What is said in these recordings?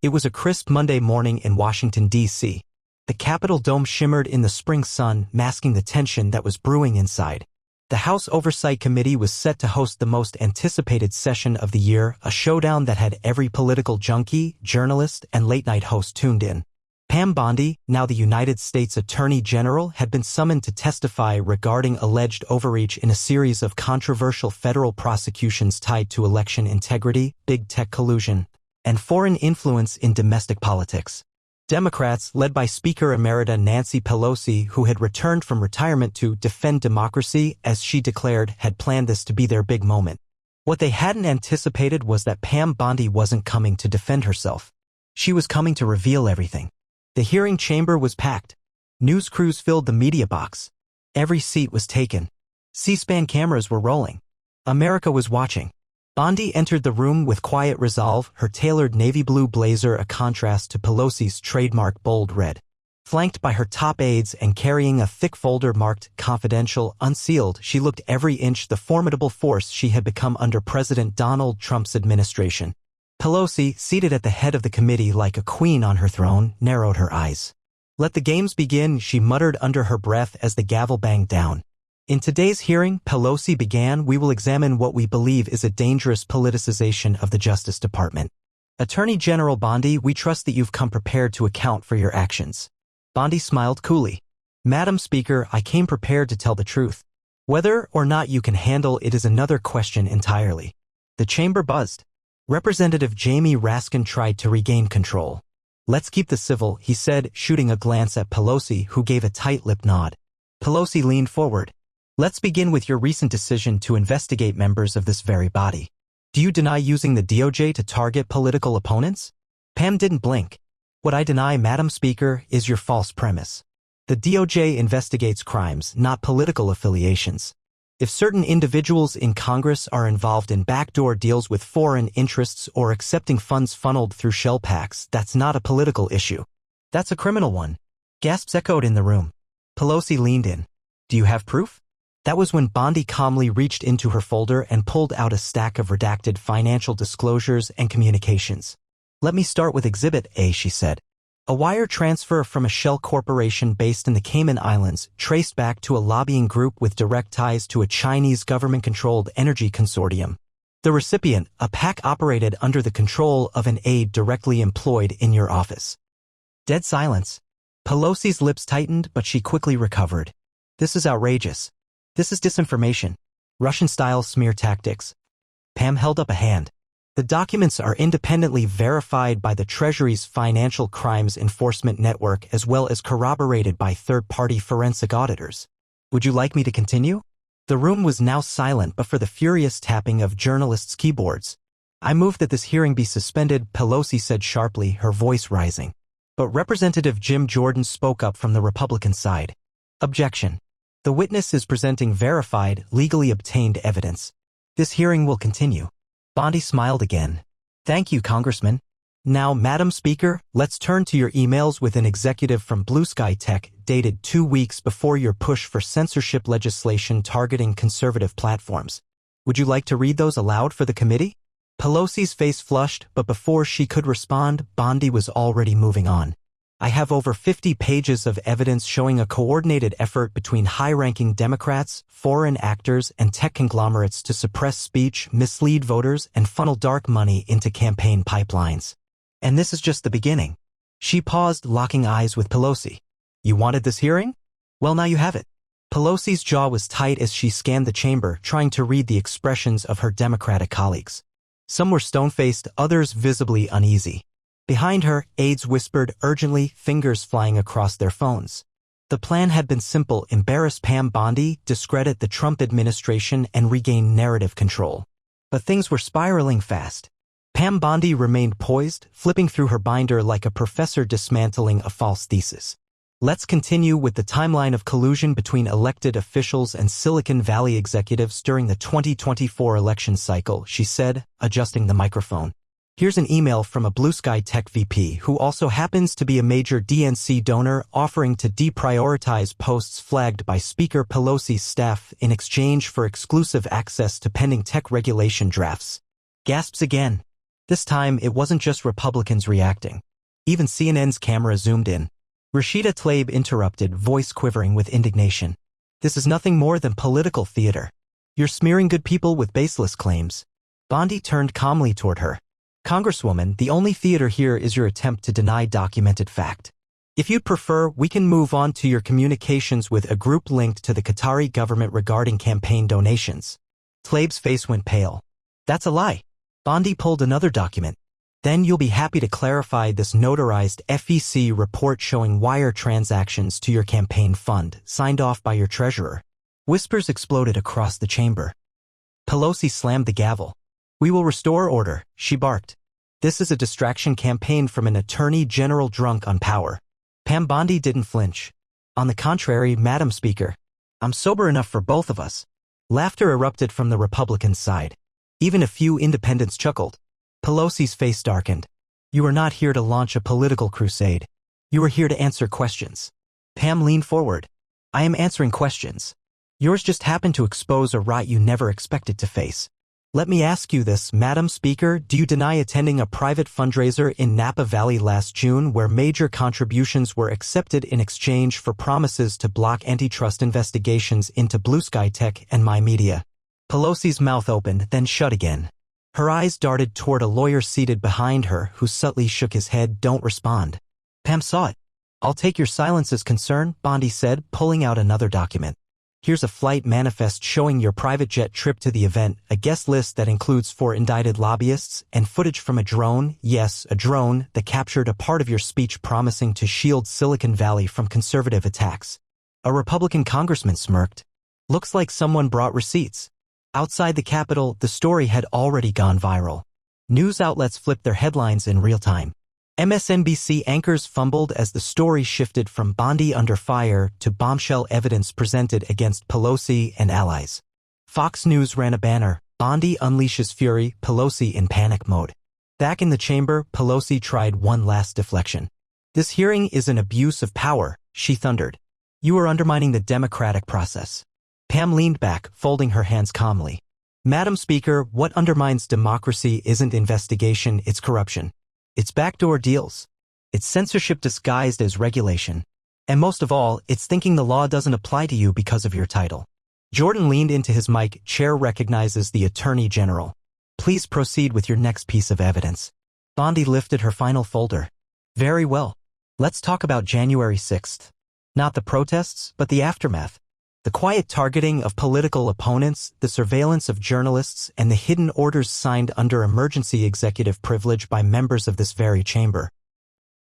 It was a crisp Monday morning in Washington, D.C. The Capitol dome shimmered in the spring sun, masking the tension that was brewing inside. The House Oversight Committee was set to host the most anticipated session of the year, a showdown that had every political junkie, journalist, and late-night host tuned in. Pam Bondi, now the United States Attorney General, had been summoned to testify regarding alleged overreach in a series of controversial federal prosecutions tied to election integrity, big tech collusion, and foreign influence in domestic politics. Democrats, led by Speaker Emerita Nancy Pelosi, who had returned from retirement to defend democracy, as she declared, had planned this to be their big moment. What they hadn't anticipated was that Pam Bondi wasn't coming to defend herself. She was coming to reveal everything. The hearing chamber was packed. News crews filled the media box. Every seat was taken. C-SPAN cameras were rolling. America was watching. Bondi entered the room with quiet resolve, her tailored navy blue blazer a contrast to Pelosi's trademark bold red. Flanked by her top aides and carrying a thick folder marked "Confidential," unsealed, she looked every inch the formidable force she had become under President Donald Trump's administration. Pelosi, seated at the head of the committee like a queen on her throne, narrowed her eyes. "Let the games begin," she muttered under her breath as the gavel banged down. "In today's hearing," Pelosi began, "we will examine what we believe is a dangerous politicization of the Justice Department. Attorney General Bondi, we trust that you've come prepared to account for your actions." Bondi smiled coolly. "Madam Speaker, I came prepared to tell the truth. Whether or not you can handle it is another question entirely." The chamber buzzed. Representative Jamie Raskin tried to regain control. "Let's keep this civil," he said, shooting a glance at Pelosi, who gave a tight-lipped nod. Pelosi leaned forward. "Let's begin with your recent decision to investigate members of this very body. Do you deny using the DOJ to target political opponents?" Pam didn't blink. "What I deny, Madam Speaker, is your false premise. The DOJ investigates crimes, not political affiliations. If certain individuals in Congress are involved in backdoor deals with foreign interests or accepting funds funneled through shell packs, that's not a political issue. That's a criminal one." Gasps echoed in the room. Pelosi leaned in. "Do you have proof?" That was when Bondi calmly reached into her folder and pulled out a stack of redacted financial disclosures and communications. "Let me start with Exhibit A," she said. "A wire transfer from a shell corporation based in the Cayman Islands, traced back to a lobbying group with direct ties to a Chinese government-controlled energy consortium. The recipient, a PAC operated under the control of an aide directly employed in your office." Dead silence. Pelosi's lips tightened, but she quickly recovered. "This is outrageous. This is disinformation. Russian-style smear tactics." Pam held up a hand. "The documents are independently verified by the Treasury's Financial Crimes Enforcement Network as well as corroborated by third-party forensic auditors. Would you like me to continue?" The room was now silent but for the furious tapping of journalists' keyboards. "I move that this hearing be suspended," Pelosi said sharply, her voice rising. But Representative Jim Jordan spoke up from the Republican side. "Objection. The witness is presenting verified, legally obtained evidence. This hearing will continue." Bondi smiled again. "Thank you, Congressman. Now, Madam Speaker, let's turn to your emails with an executive from Blue Sky Tech, dated 2 weeks before your push for censorship legislation targeting conservative platforms. Would you like to read those aloud for the committee?" Pelosi's face flushed, but before she could respond, Bondi was already moving on. "I have over 50 pages of evidence showing a coordinated effort between high-ranking Democrats, foreign actors, and tech conglomerates to suppress speech, mislead voters, and funnel dark money into campaign pipelines. And this is just the beginning." She paused, locking eyes with Pelosi. "You wanted this hearing? Well, now you have it." Pelosi's jaw was tight as she scanned the chamber, trying to read the expressions of her Democratic colleagues. Some were stone-faced, others visibly uneasy. Behind her, aides whispered urgently, fingers flying across their phones. The plan had been simple: embarrass Pam Bondi, discredit the Trump administration, and regain narrative control. But things were spiraling fast. Pam Bondi remained poised, flipping through her binder like a professor dismantling a false thesis. "Let's continue with the timeline of collusion between elected officials and Silicon Valley executives during the 2024 election cycle," she said, adjusting the microphone. "Here's an email from a Blue Sky Tech VP who also happens to be a major DNC donor offering to deprioritize posts flagged by Speaker Pelosi's staff in exchange for exclusive access to pending tech regulation drafts." Gasps again. This time, it wasn't just Republicans reacting. Even CNN's camera zoomed in. Rashida Tlaib interrupted, voice quivering with indignation. This is nothing more than political theater. You're smearing good people with baseless claims. Bondi turned calmly toward her. Congresswoman, the only theater here is your attempt to deny documented fact. If you'd prefer, we can move on to your communications with a group linked to the Qatari government regarding campaign donations. Tlaib's face went pale. That's a lie. Bondi pulled another document. Then you'll be happy to clarify this notarized FEC report showing wire transactions to your campaign fund, signed off by your treasurer. Whispers exploded across the chamber. Pelosi slammed the gavel. We will restore order, she barked. This is a distraction campaign from an attorney general drunk on power. Pam Bondi didn't flinch. On the contrary, Madam Speaker, I'm sober enough for both of us. Laughter erupted from the Republican side. Even a few independents chuckled. Pelosi's face darkened. You are not here to launch a political crusade. You are here to answer questions. Pam leaned forward. I am answering questions. Yours just happened to expose a rot you never expected to face. Let me ask you this, Madam Speaker, do you deny attending a private fundraiser in Napa Valley last June where major contributions were accepted in exchange for promises to block antitrust investigations into Blue Sky Tech and My Media? Pelosi's mouth opened, then shut again. Her eyes darted toward a lawyer seated behind her who subtly shook his head. Don't respond. Pam saw it. I'll take your silence as concern, Bondi said, pulling out another document. Here's a flight manifest showing your private jet trip to the event, a guest list that includes 4 indicted lobbyists, and footage from a drone, yes, a drone, that captured a part of your speech promising to shield Silicon Valley from conservative attacks. A Republican congressman smirked. Looks like someone brought receipts. Outside the Capitol, the story had already gone viral. News outlets flipped their headlines in real time. MSNBC anchors fumbled as the story shifted from Bondi under fire to bombshell evidence presented against Pelosi and allies. Fox News ran a banner, Bondi unleashes fury, Pelosi in panic mode. Back in the chamber, Pelosi tried one last deflection. This hearing is an abuse of power, she thundered. You are undermining the democratic process. Pam leaned back, folding her hands calmly. Madam Speaker, what undermines democracy isn't investigation, it's corruption. It's backdoor deals. It's censorship disguised as regulation. And most of all, it's thinking the law doesn't apply to you because of your title. Jordan leaned into his mic. Chair recognizes the Attorney General. Please proceed with your next piece of evidence. Bondi lifted her final folder. Very well. Let's talk about January 6th. Not the protests, but the aftermath. The quiet targeting of political opponents, the surveillance of journalists, and the hidden orders signed under emergency executive privilege by members of this very chamber.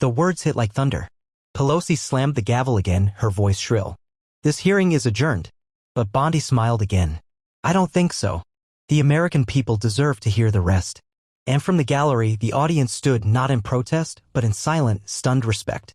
The words hit like thunder. Pelosi slammed the gavel again, her voice shrill. This hearing is adjourned. But Bondi smiled again. I don't think so. The American people deserve to hear the rest. And from the gallery, the audience stood not in protest, but in silent, stunned respect.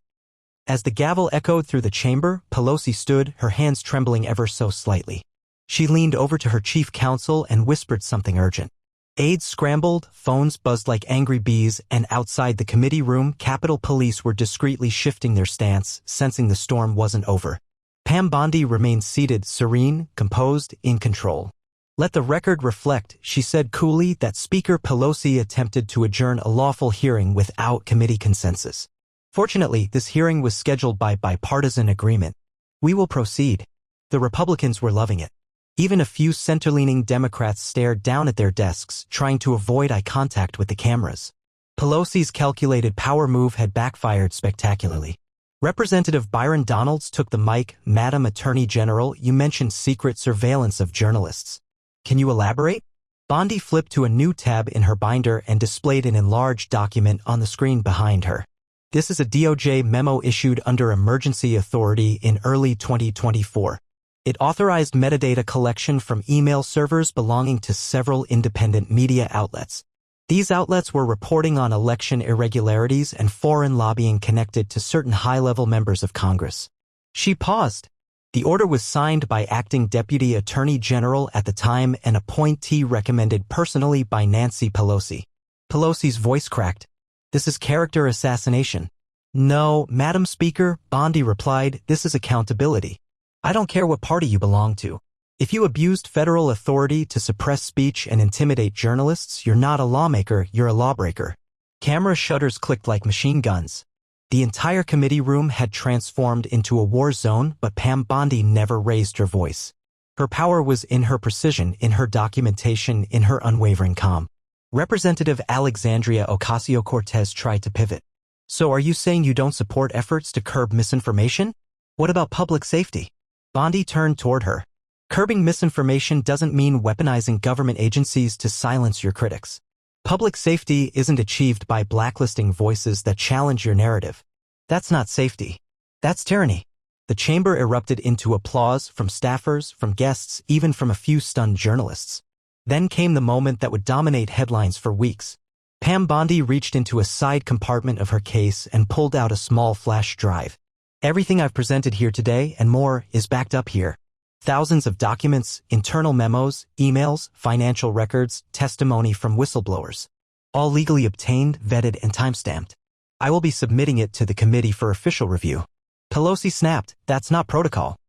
As the gavel echoed through the chamber, Pelosi stood, her hands trembling ever so slightly. She leaned over to her chief counsel and whispered something urgent. Aides scrambled, phones buzzed like angry bees, and outside the committee room, Capitol Police were discreetly shifting their stance, sensing the storm wasn't over. Pam Bondi remained seated, serene, composed, in control. Let the record reflect, she said coolly, that Speaker Pelosi attempted to adjourn a lawful hearing without committee consensus. Fortunately, this hearing was scheduled by bipartisan agreement. We will proceed. The Republicans were loving it. Even a few center-leaning Democrats stared down at their desks, trying to avoid eye contact with the cameras. Pelosi's calculated power move had backfired spectacularly. Representative Byron Donalds took the mic. Madam Attorney General, you mentioned secret surveillance of journalists. Can you elaborate? Bondi flipped to a new tab in her binder and displayed an enlarged document on the screen behind her. This is a DOJ memo issued under emergency authority in early 2024. It authorized metadata collection from email servers belonging to several independent media outlets. These outlets were reporting on election irregularities and foreign lobbying connected to certain high-level members of Congress. She paused. The order was signed by Acting Deputy Attorney General at the time, an appointee recommended personally by Nancy Pelosi. Pelosi's voice cracked. This is character assassination. No, Madam Speaker, Bondi replied, this is accountability. I don't care what party you belong to. If you abused federal authority to suppress speech and intimidate journalists, you're not a lawmaker, you're a lawbreaker. Camera shutters clicked like machine guns. The entire committee room had transformed into a war zone, but Pam Bondi never raised her voice. Her power was in her precision, in her documentation, in her unwavering calm. Representative Alexandria Ocasio-Cortez tried to pivot. So are you saying you don't support efforts to curb misinformation? What about public safety? Bondi turned toward her. Curbing misinformation doesn't mean weaponizing government agencies to silence your critics. Public safety isn't achieved by blacklisting voices that challenge your narrative. That's not safety. That's tyranny. The chamber erupted into applause from staffers, from guests, even from a few stunned journalists. Then came the moment that would dominate headlines for weeks. Pam Bondi reached into a side compartment of her case and pulled out a small flash drive. Everything I've presented here today and more is backed up here. Thousands of documents, internal memos, emails, financial records, testimony from whistleblowers. All legally obtained, vetted, and timestamped. I will be submitting it to the committee for official review. Pelosi snapped, that's not protocol.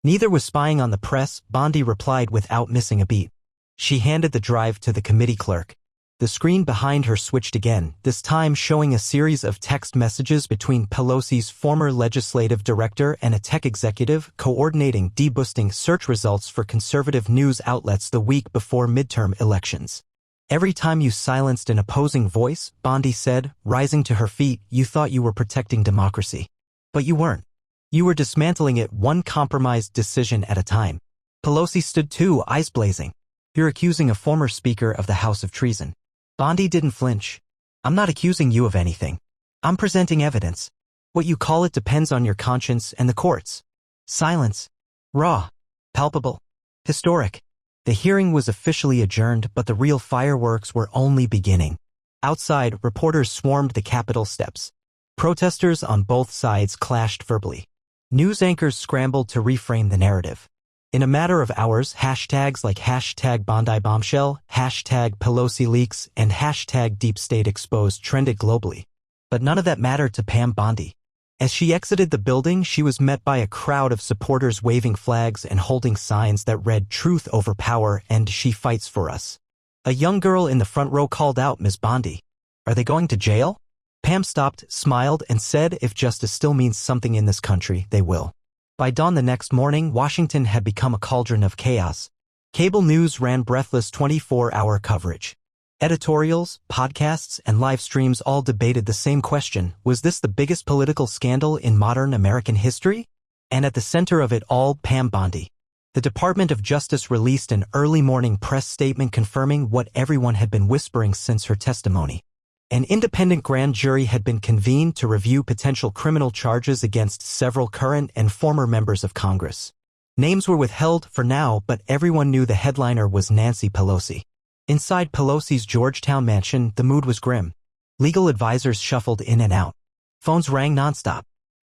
Neither was spying on the press, Bondi replied without missing a beat. She handed the drive to the committee clerk. The screen behind her switched again, this time showing a series of text messages between Pelosi's former legislative director and a tech executive coordinating deboosting search results for conservative news outlets the week before midterm elections. Every time you silenced an opposing voice, Bondi said, rising to her feet, you thought you were protecting democracy. But you weren't. You were dismantling it one compromised decision at a time. Pelosi stood too, eyes blazing. You're accusing a former Speaker of the House of treason. Bondi didn't flinch. I'm not accusing you of anything. I'm presenting evidence. What you call it depends on your conscience and the courts. Silence. Raw. Palpable. Historic. The hearing was officially adjourned, but the real fireworks were only beginning. Outside, reporters swarmed the Capitol steps. Protesters on both sides clashed verbally. News anchors scrambled to reframe the narrative. In a matter of hours, hashtags like hashtag Bondi Bombshell, hashtag Pelosi Leaks, and hashtag Deep State Exposed trended globally. But none of that mattered to Pam Bondi. As she exited the building, she was met by a crowd of supporters waving flags and holding signs that read "Truth over Power" and "She Fights for Us." A young girl in the front row called out, "Ms. Bondi, are they going to jail?" Pam stopped, smiled, and said, "If justice still means something in this country, they will." By dawn the next morning, Washington had become a cauldron of chaos. Cable news ran breathless 24-hour coverage. Editorials, podcasts, and live streams all debated the same question: was this the biggest political scandal in modern American history? And at the center of it all, Pam Bondi. The Department of Justice released an early morning press statement confirming what everyone had been whispering since her testimony. An independent grand jury had been convened to review potential criminal charges against several current and former members of Congress. Names were withheld for now, but everyone knew the headliner was Nancy Pelosi. Inside Pelosi's Georgetown mansion, the mood was grim. Legal advisors shuffled in and out. Phones rang nonstop.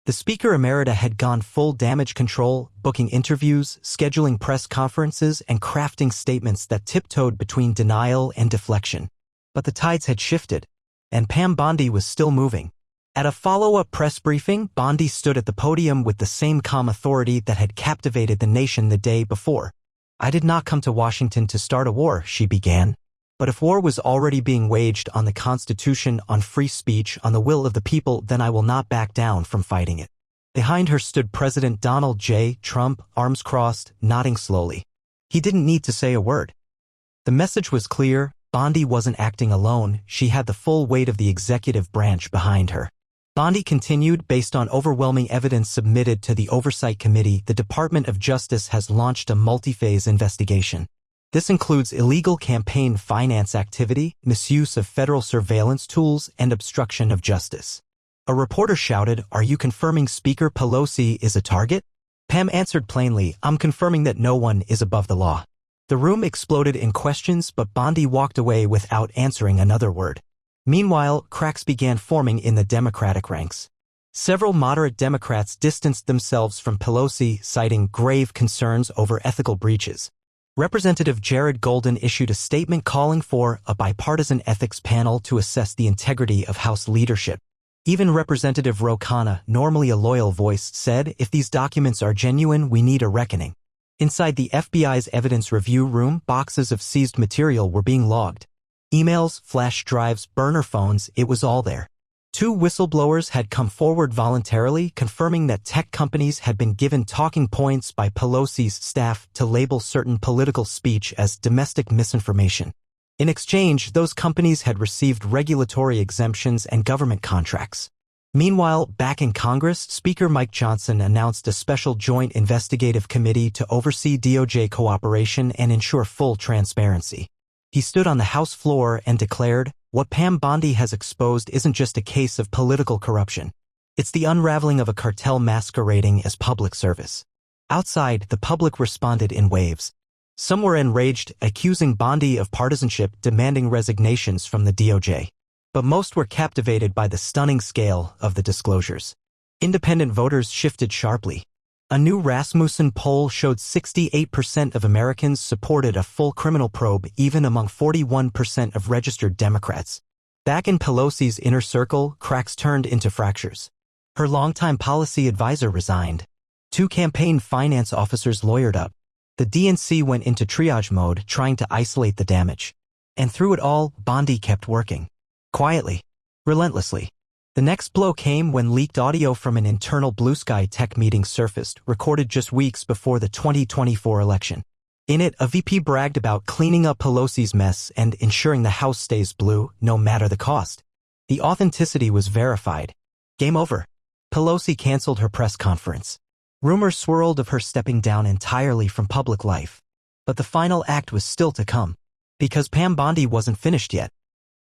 The Speaker Emerita had gone full damage control, booking interviews, scheduling press conferences, and crafting statements that tiptoed between denial and deflection. But the tides had shifted. And Pam Bondi was still moving. At a follow-up press briefing, Bondi stood at the podium with the same calm authority that had captivated the nation the day before. "I did not come to Washington to start a war," she began. "But if war was already being waged on the Constitution, on free speech, on the will of the people, then I will not back down from fighting it." Behind her stood President Donald J. Trump, arms crossed, nodding slowly. He didn't need to say a word. The message was clear. Bondi wasn't acting alone, she had the full weight of the executive branch behind her. Bondi continued, "Based on overwhelming evidence submitted to the Oversight Committee, the Department of Justice has launched a multi-phase investigation. This includes illegal campaign finance activity, misuse of federal surveillance tools, and obstruction of justice." A reporter shouted, "Are you confirming Speaker Pelosi is a target?" Pam answered plainly, "I'm confirming that no one is above the law." The room exploded in questions, but Bondi walked away without answering another word. Meanwhile, cracks began forming in the Democratic ranks. Several moderate Democrats distanced themselves from Pelosi, citing grave concerns over ethical breaches. Representative Jared Golden issued a statement calling for a bipartisan ethics panel to assess the integrity of House leadership. Even Representative Ro Khanna, normally a loyal voice, said, "If these documents are genuine, we need a reckoning." Inside the FBI's evidence review room, boxes of seized material were being logged. Emails, flash drives, burner phones, it was all there. 2 whistleblowers had come forward voluntarily, confirming that tech companies had been given talking points by Pelosi's staff to label certain political speech as domestic misinformation. In exchange, those companies had received regulatory exemptions and government contracts. Meanwhile, back in Congress, Speaker Mike Johnson announced a special joint investigative committee to oversee DOJ cooperation and ensure full transparency. He stood on the House floor and declared, "What Pam Bondi has exposed isn't just a case of political corruption. It's the unraveling of a cartel masquerading as public service." Outside, the public responded in waves. Some were enraged, accusing Bondi of partisanship, demanding resignations from the DOJ. But most were captivated by the stunning scale of the disclosures. Independent voters shifted sharply. A new Rasmussen poll showed 68% of Americans supported a full criminal probe, even among 41% of registered Democrats. Back in Pelosi's inner circle, cracks turned into fractures. Her longtime policy advisor resigned. 2 campaign finance officers lawyered up. The DNC went into triage mode, trying to isolate the damage. And through it all, Bondi kept working. Quietly. Relentlessly. The next blow came when leaked audio from an internal Blue Sky tech meeting surfaced, recorded just weeks before the 2024 election. In it, a VP bragged about cleaning up Pelosi's mess and ensuring the House stays blue, no matter the cost. The authenticity was verified. Game over. Pelosi canceled her press conference. Rumors swirled of her stepping down entirely from public life. But the final act was still to come. Because Pam Bondi wasn't finished yet.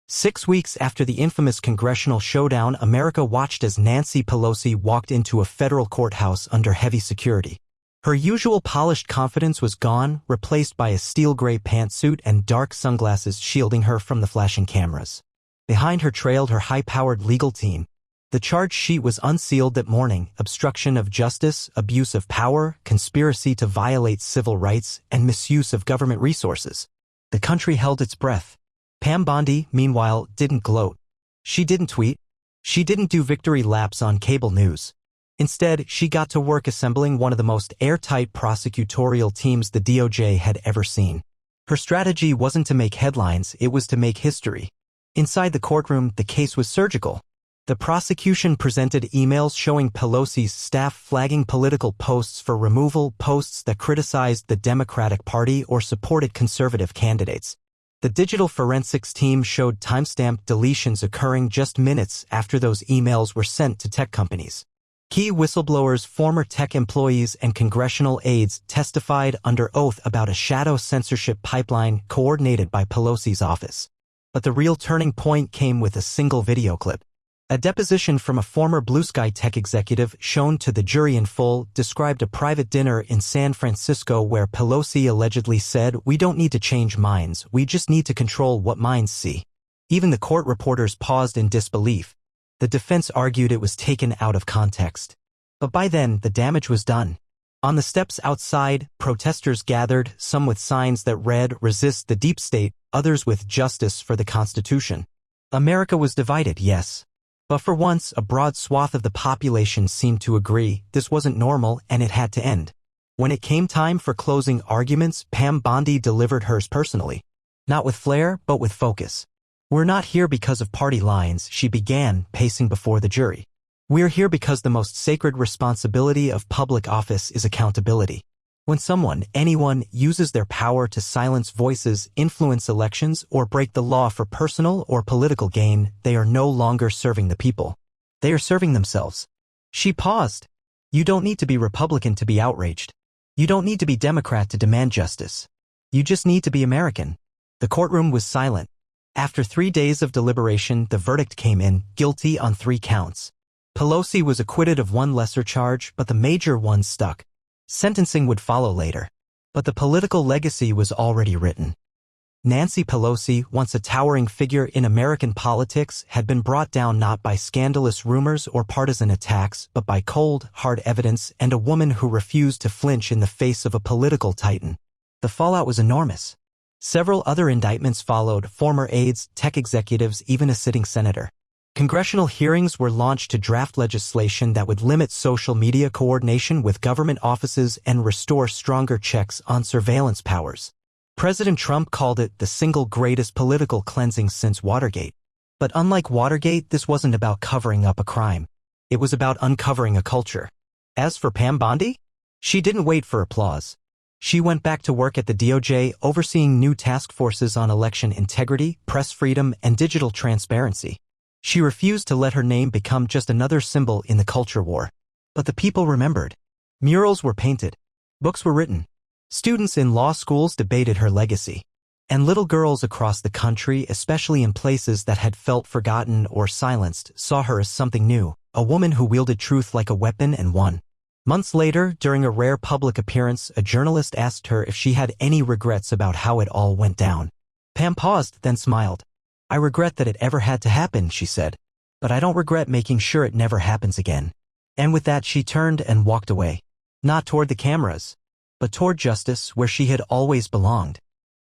6 weeks after the infamous Congressional showdown, America watched as Nancy Pelosi walked into a federal courthouse under heavy security. Her usual polished confidence was gone, replaced by a steel gray pantsuit and dark sunglasses shielding her from the flashing cameras. Behind her trailed her high-powered legal team. The charge sheet was unsealed that morning: obstruction of justice, abuse of power, conspiracy to violate civil rights, and misuse of government resources. The country held its breath. Pam Bondi, meanwhile, didn't gloat. She didn't tweet. She didn't do victory laps on cable news. Instead, she got to work assembling one of the most airtight prosecutorial teams the DOJ had ever seen. Her strategy wasn't to make headlines, it was to make history. Inside the courtroom, the case was surgical. The prosecution presented emails showing Pelosi's staff flagging political posts for removal, posts that criticized the Democratic Party or supported conservative candidates. The digital forensics team showed timestamped deletions occurring just minutes after those emails were sent to tech companies. Key whistleblowers, former tech employees, and congressional aides testified under oath about a shadow censorship pipeline coordinated by Pelosi's office. But the real turning point came with a single video clip. A deposition from a former Blue Sky tech executive shown to the jury in full described a private dinner in San Francisco where Pelosi allegedly said, "We don't need to change minds, we just need to control what minds see." Even the court reporters paused in disbelief. The defense argued it was taken out of context. But by then, the damage was done. On the steps outside, protesters gathered, some with signs that read, "Resist the deep state," others with "Justice for the Constitution." America was divided, yes. But for once, a broad swath of the population seemed to agree this wasn't normal and it had to end. When it came time for closing arguments, Pam Bondi delivered hers personally. Not with flair, but with focus. "We're not here because of party lines," she began, pacing before the jury. "We're here because the most sacred responsibility of public office is accountability. When someone, anyone, uses their power to silence voices, influence elections, or break the law for personal or political gain, they are no longer serving the people. They are serving themselves." She paused. "You don't need to be Republican to be outraged. You don't need to be Democrat to demand justice. You just need to be American." The courtroom was silent. After 3 days of deliberation, the verdict came in, guilty on 3 counts. Pelosi was acquitted of one lesser charge, but the major one stuck. Sentencing would follow later. But the political legacy was already written. Nancy Pelosi, once a towering figure in American politics, had been brought down not by scandalous rumors or partisan attacks, but by cold, hard evidence and a woman who refused to flinch in the face of a political titan. The fallout was enormous. Several other indictments followed, former aides, tech executives, even a sitting senator. Congressional hearings were launched to draft legislation that would limit social media coordination with government offices and restore stronger checks on surveillance powers. President Trump called it the single greatest political cleansing since Watergate. But unlike Watergate, this wasn't about covering up a crime. It was about uncovering a culture. As for Pam Bondi, she didn't wait for applause. She went back to work at the DOJ, overseeing new task forces on election integrity, press freedom, and digital transparency. She refused to let her name become just another symbol in the culture war. But the people remembered. Murals were painted. Books were written. Students in law schools debated her legacy. And little girls across the country, especially in places that had felt forgotten or silenced, saw her as something new, a woman who wielded truth like a weapon and won. Months later, during a rare public appearance, a journalist asked her if she had any regrets about how it all went down. Pam paused, then smiled. "I regret that it ever had to happen," she said. "But I don't regret making sure it never happens again." And with that, she turned and walked away. Not toward the cameras, but toward justice, where she had always belonged.